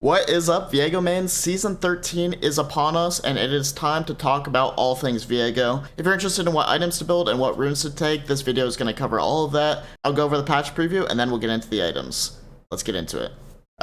What is up, Viego mains? Season 13 is upon us, and it is time to talk about all things Viego. If you're interested in what items to build and what runes to take, this video is going to cover all of that. I'll go over the patch preview, and then we'll get into the items. Let's get into it.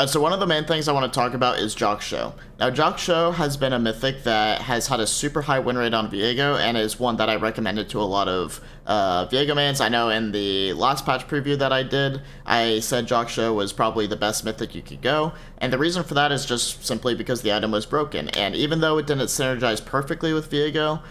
So one of the main things I want to talk about is Show. Now, Show has been a mythic that has had a super high win rate on Viego, and is one that I recommended to a lot of Viego mains. I know in the last patch preview that I did, I said Show was probably the best mythic you could go, and the reason for that is just simply because the item was broken. And even though it didn't synergize perfectly with Viego,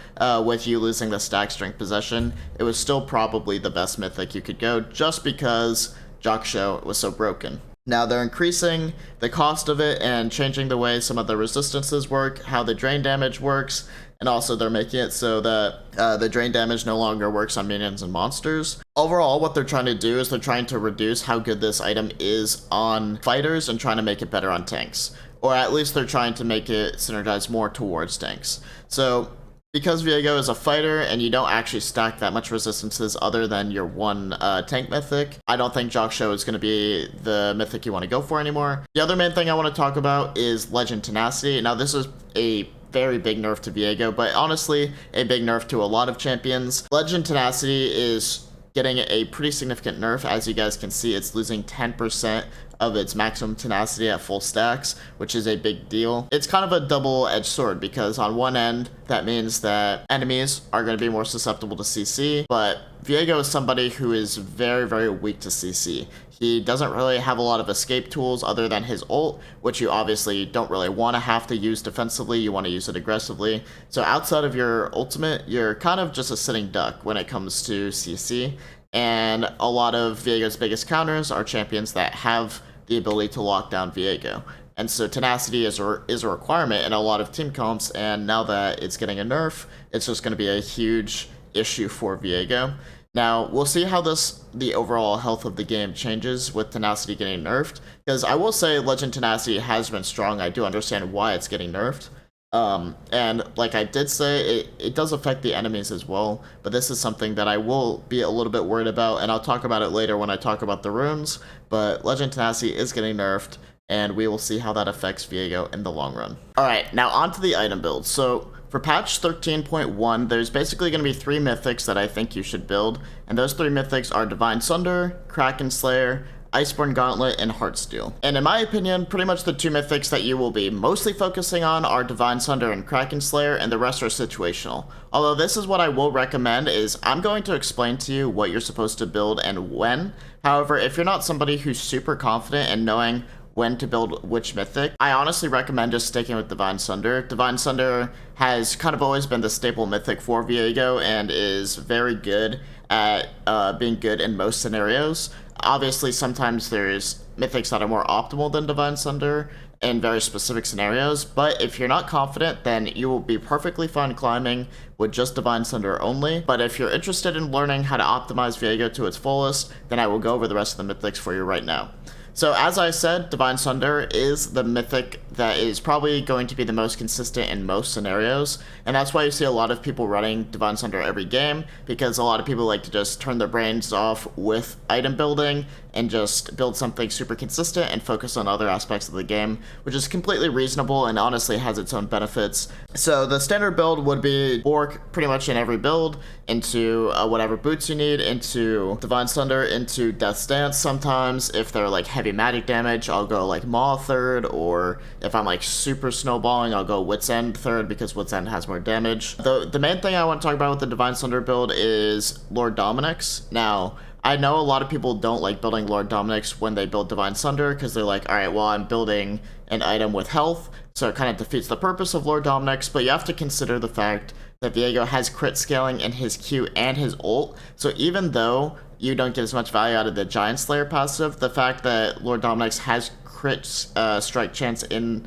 with you losing the stack strength possession, it was still probably the best mythic you could go, just because Show was so broken. Now they're increasing the cost of it and changing the way some of the resistances work, how the drain damage works, and also they're making it so that the drain damage no longer works on minions and monsters. Overall, what they're trying to do is they're trying to reduce how good this item is on fighters and trying to make it better on tanks. Or at least they're trying to make it synergize more towards tanks. So because Viego is a fighter and you don't actually stack that much resistances other than your one tank mythic, I don't think Show is going to be the mythic you want to go for anymore. The other main thing I want to talk about is Legend Tenacity. Now this is a very big nerf to Viego, but honestly a big nerf to a lot of champions. Legend Tenacity is getting a pretty significant nerf. As you guys can see, it's losing 10% of its maximum tenacity at full stacks, which is a big deal. It's kind of a double-edged sword, because on one end, that means that enemies are going to be more susceptible to CC, but Viego is somebody who is very, very weak to CC. He doesn't really have a lot of escape tools other than his ult, which you obviously don't really want to have to use defensively, you want to use it aggressively. So outside of your ultimate, you're kind of just a sitting duck when it comes to CC, and a lot of Viego's biggest counters are champions that have the ability to lock down Viego. And so Tenacity is a requirement in a lot of team comps, and now that it's getting a nerf, it's just going to be a huge issue for Viego. Now, we'll see how the overall health of the game changes with Tenacity getting nerfed, because I will say Legend Tenacity has been strong. I do understand why it's getting nerfed. And like I did say, it does affect the enemies as well, but this is something that I will be a little bit worried about, and I'll talk about it later when I talk about the runes, but Legend Tenacity is getting nerfed, and we will see how that affects Viego in the long run. Alright, now on to the item build. So for patch 13.1, there's basically going to be 3 mythics that I think you should build, and those 3 mythics are Divine Sunder, Kraken Slayer, Iceborne Gauntlet, and Heartsteel. And in my opinion, pretty much the 2 mythics that you will be mostly focusing on are Divine Sunder and Kraken Slayer, and the rest are situational. Although this is what I will recommend, is I'm going to explain to you what you're supposed to build and when. However, if you're not somebody who's super confident in knowing when to build which mythic, I honestly recommend just sticking with Divine Sunder. Divine Sunder has kind of always been the staple mythic for Viego and is very good at being good in most scenarios. Obviously, sometimes there's mythics that are more optimal than Divine Sunder in very specific scenarios, but if you're not confident, then you will be perfectly fine climbing with just Divine Sunder only. But if you're interested in learning how to optimize Viego to its fullest, then I will go over the rest of the mythics for you right now. So as I said, Divine Sunder is the mythic that is probably going to be the most consistent in most scenarios, and that's why you see a lot of people running Divine Sunder every game, because a lot of people like to just turn their brains off with item building and just build something super consistent and focus on other aspects of the game, which is completely reasonable and honestly has its own benefits. So the standard build would be Bork pretty much in every build, into whatever boots you need, into Divine Sunder, into Death's Dance sometimes. If they're like heavy magic damage, I'll go like Maw third, or if I'm like super snowballing, I'll go Wit's End third, because Wit's End has more damage. The main thing I want to talk about with the Divine Sunder build is Lord Dominik's. Now, I know a lot of people don't like building Lord Dominik's when they build Divine Sunder, because they're like, alright, well, I'm building an item with health, so it kind of defeats the purpose of Lord Dominik's, but you have to consider the fact that Viego has crit scaling in his Q and his ult, so even though you don't get as much value out of the Giant Slayer passive, the fact that Lord Dominik's has crit strike chance in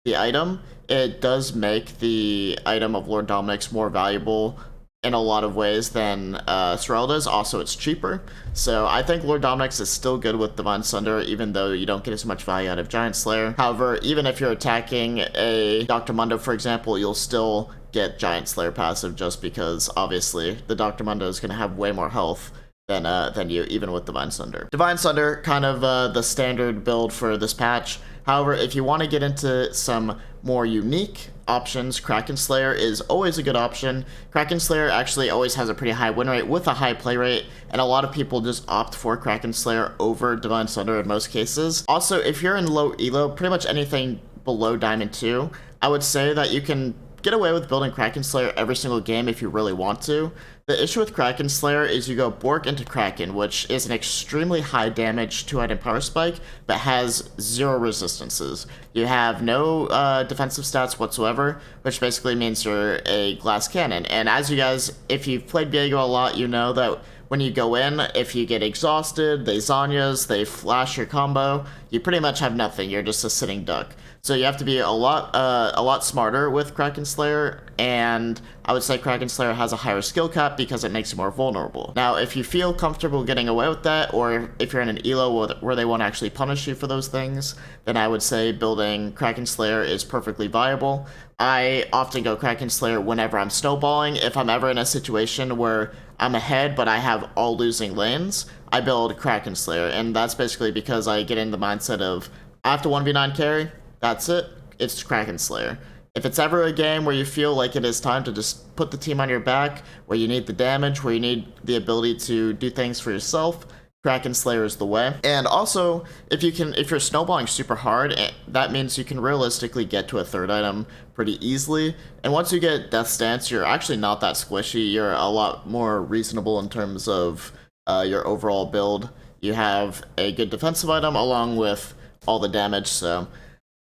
the item, it does make the item of Lord Dominik's more valuable in a lot of ways than Serelda's. Also, it's cheaper. So I think Lord Dominik's is still good with Divine Sunder, even though you don't get as much value out of Giant Slayer. However, even if you're attacking a Dr. Mundo, for example, you'll still get Giant Slayer passive, just because obviously the Dr. Mundo is going to have way more health than you, even with Divine Sunder. Divine Sunder, kind of the standard build for this patch. However, if you want to get into some more unique options, Kraken Slayer is always a good option. Kraken Slayer actually always has a pretty high win rate with a high play rate, and a lot of people just opt for Kraken Slayer over Divine Sunder in most cases. Also, if you're in low elo, pretty much anything below Diamond 2, I would say that you can get away with building Kraken Slayer every single game if you really want to. The issue with Kraken Slayer is you go Bork into Kraken, which is an extremely high damage 2-item power spike, but has 0 resistances. You have no defensive stats whatsoever, which basically means you're a glass cannon. And as you guys, if you've played Viego a lot, you know that when you go in, if you get exhausted, they Zanyas, they flash your combo, you pretty much have nothing, you're just a sitting duck. So you have to be a lot smarter with Kraken Slayer, and I would say Kraken Slayer has a higher skill cap because it makes you more vulnerable. Now, if you feel comfortable getting away with that, or if you're in an elo where they won't actually punish you for those things, then I would say building Kraken Slayer is perfectly viable. I often go Kraken Slayer whenever I'm snowballing. If I'm ever in a situation where I'm ahead but I have all losing lanes, I build Kraken Slayer, and that's basically because I get in the mindset of I have to 1v9 carry. That's it. It's Kraken Slayer. If it's ever a game where you feel like it is time to just put the team on your back, where you need the damage, where you need the ability to do things for yourself, Kraken Slayer is the way. And also, if you're snowballing super hard, that means you can realistically get to a 3rd item pretty easily. And once you get Death Stance, you're actually not that squishy. You're a lot more reasonable in terms of your overall build. You have a good defensive item along with all the damage, so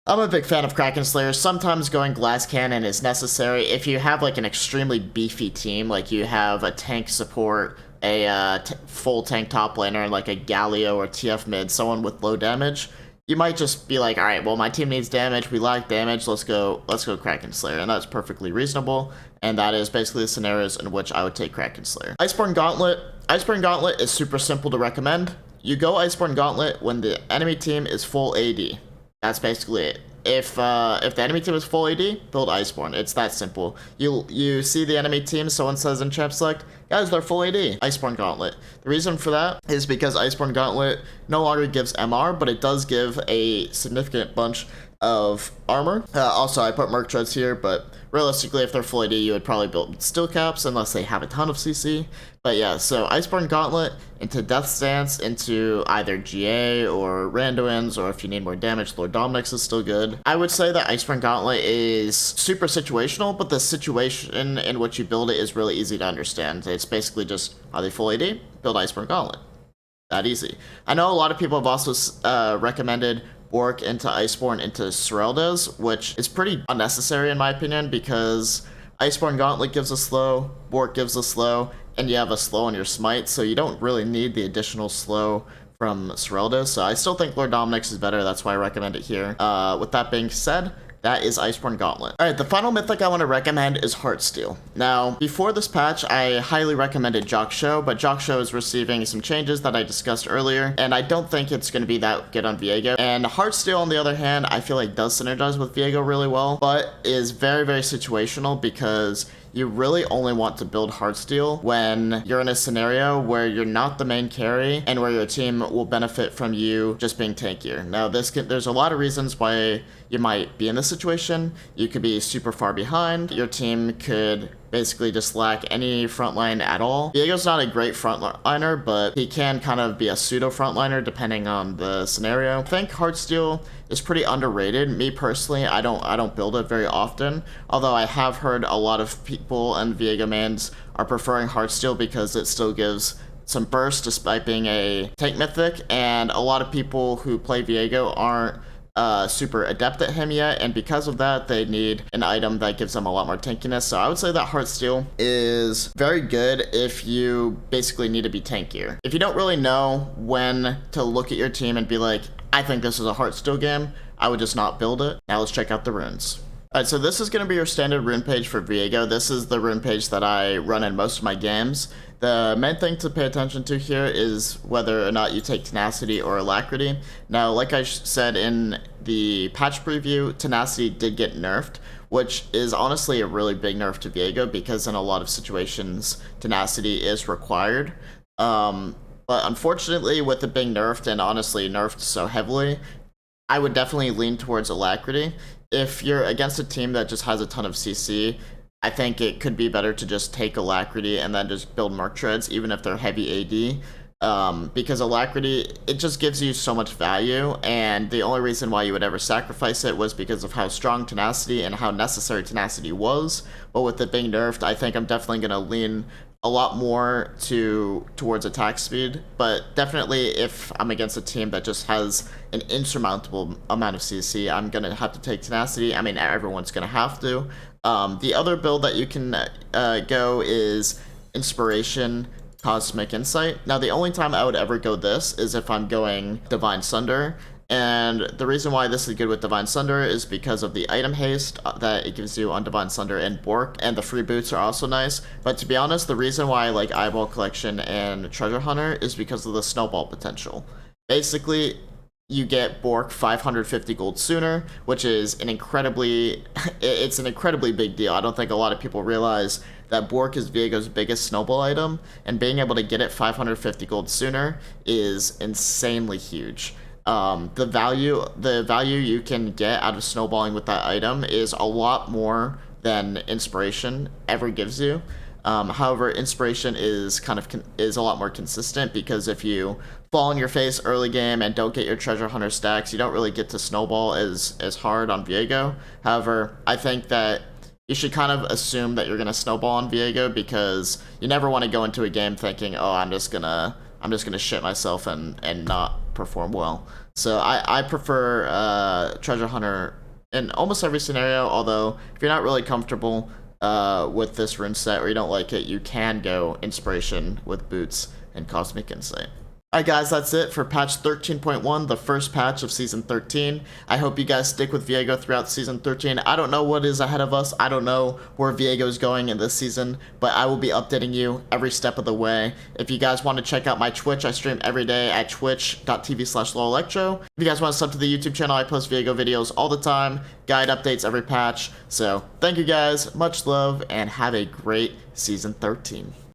I'm a big fan of Kraken Slayer. Sometimes going Glass Cannon is necessary. If you have like an extremely beefy team, like you have a tank support, a full tank top laner, and like a Galio or TF mid, someone with low damage, you might just be like, alright, well my team needs damage, we lack damage, let's go Kraken Slayer, and that's perfectly reasonable, and that is basically the scenarios in which I would take Kraken Slayer. Iceborne Gauntlet. Iceborne Gauntlet is super simple to recommend. You go Iceborne Gauntlet when the enemy team is full AD. That's basically it. If the enemy team is full AD, build Iceborne. It's that simple. You see the enemy team, someone says in champ select, guys, they're full AD. Iceborne Gauntlet. The reason for that is because Iceborne Gauntlet no longer gives MR, but it does give a significant bunch of armor. Also, I put Merc Treads here, but realistically, if they're full AD, you would probably build steel caps unless they have a ton of CC. But yeah, so Iceborne Gauntlet into Death Stance into either GA or Randuin's, or if you need more damage, Lord Dominik's is still good. I would say that Iceborne Gauntlet is super situational, but the situation in which you build it is really easy to understand. It's basically just, are they full AD? Build Iceborne Gauntlet. That easy. I know a lot of people have also recommended Bork into Iceborne into Sereldes, which is pretty unnecessary in my opinion, because Iceborne Gauntlet gives a slow, Bork gives a slow, and you have a slow on your smite, so you don't really need the additional slow from Sereldes. So I still think Lord Dominik's is better, that's why I recommend it here. With that being said, that is Iceborne Gauntlet. Alright, the final mythic I want to recommend is Heartsteel. Now, before this patch, I highly recommended Joksho, but Joksho is receiving some changes that I discussed earlier, and I don't think it's going to be that good on Viego. And Heartsteel, on the other hand, I feel like does synergize with Viego really well, but is very, very situational because you really only want to build Heartsteel when you're in a scenario where you're not the main carry and where your team will benefit from you just being tankier. Now, there's a lot of reasons why you might be in this situation. You could be super far behind. Your team could basically just lack any frontline at all. Viego's not a great frontliner, but he can kind of be a pseudo frontliner depending on the scenario. I think Heartsteel is pretty underrated. Me personally, I don't build it very often, although I have heard a lot of people and Viego mains are preferring Heartsteel because it still gives some burst despite being a tank mythic, and a lot of people who play Viego aren't super adept at him yet, and because of that they need an item that gives them a lot more tankiness. So I would say that Heartsteel is very good if you basically need to be tankier. If you don't really know when to look at your team and be like, I think this is a Heartsteel game, I would just not build it. Now let's check out the runes. Alright, so this is going to be your standard rune page for Viego. This is the rune page that I run in most of my games. The main thing to pay attention to here is whether or not you take Tenacity or Alacrity. Now, like I said in the patch preview, Tenacity did get nerfed, which is honestly a really big nerf to Viego because in a lot of situations, Tenacity is required. But unfortunately, with it being nerfed and honestly nerfed so heavily, I would definitely lean towards Alacrity. If you're against a team that just has a ton of CC, I think it could be better to just take Alacrity and then just build Merc Treads, even if they're heavy AD. Because Alacrity, it just gives you so much value, and the only reason why you would ever sacrifice it was because of how strong Tenacity and how necessary Tenacity was. But with it being nerfed, I think I'm definitely going to lean a lot more towards attack speed. But definitely, if I'm against a team that just has an insurmountable amount of CC, I'm going to have to take Tenacity. I mean, everyone's going to have to. The other build that you can go is Inspiration, Cosmic Insight. Now, the only time I would ever go this is if I'm going Divine Sunder, and the reason why this is good with Divine Sunder is because of the item haste that it gives you on Divine Sunder and Bork, and the free boots are also nice. But to be honest, the reason why I like Eyeball Collection and Treasure Hunter is because of the snowball potential. Basically, you get Bork 550 gold sooner, which is an incredibly big deal. I don't think a lot of people realize that Bork is Viego's biggest snowball item, and being able to get it 550 gold sooner is insanely huge. The value you can get out of snowballing with that item is a lot more than Inspiration ever gives you. However, Inspiration is is a lot more consistent, because if you fall on your face early game and don't get your Treasure Hunter stacks, you don't really get to snowball as hard on Viego. However, I think that you should kind of assume that you're gonna snowball on Viego, because you never want to go into a game thinking, oh, I'm just gonna shit myself and not perform well. So I prefer Treasure Hunter in almost every scenario, although if you're not really comfortable with this rune set, or you don't like it, you can go Inspiration with boots and Cosmic Insight. Alright guys, that's it for patch 13.1, the first patch of season 13. I hope you guys stick with Viego throughout season 13. I don't know what is ahead of us. I don't know where Viego is going in this season, but I will be updating you every step of the way. If you guys want to check out my Twitch, I stream every day at twitch.tv/LolElekktro. If you guys want to sub to the YouTube channel, I post Viego videos all the time, guide updates every patch. So thank you guys, much love, and have a great season 13.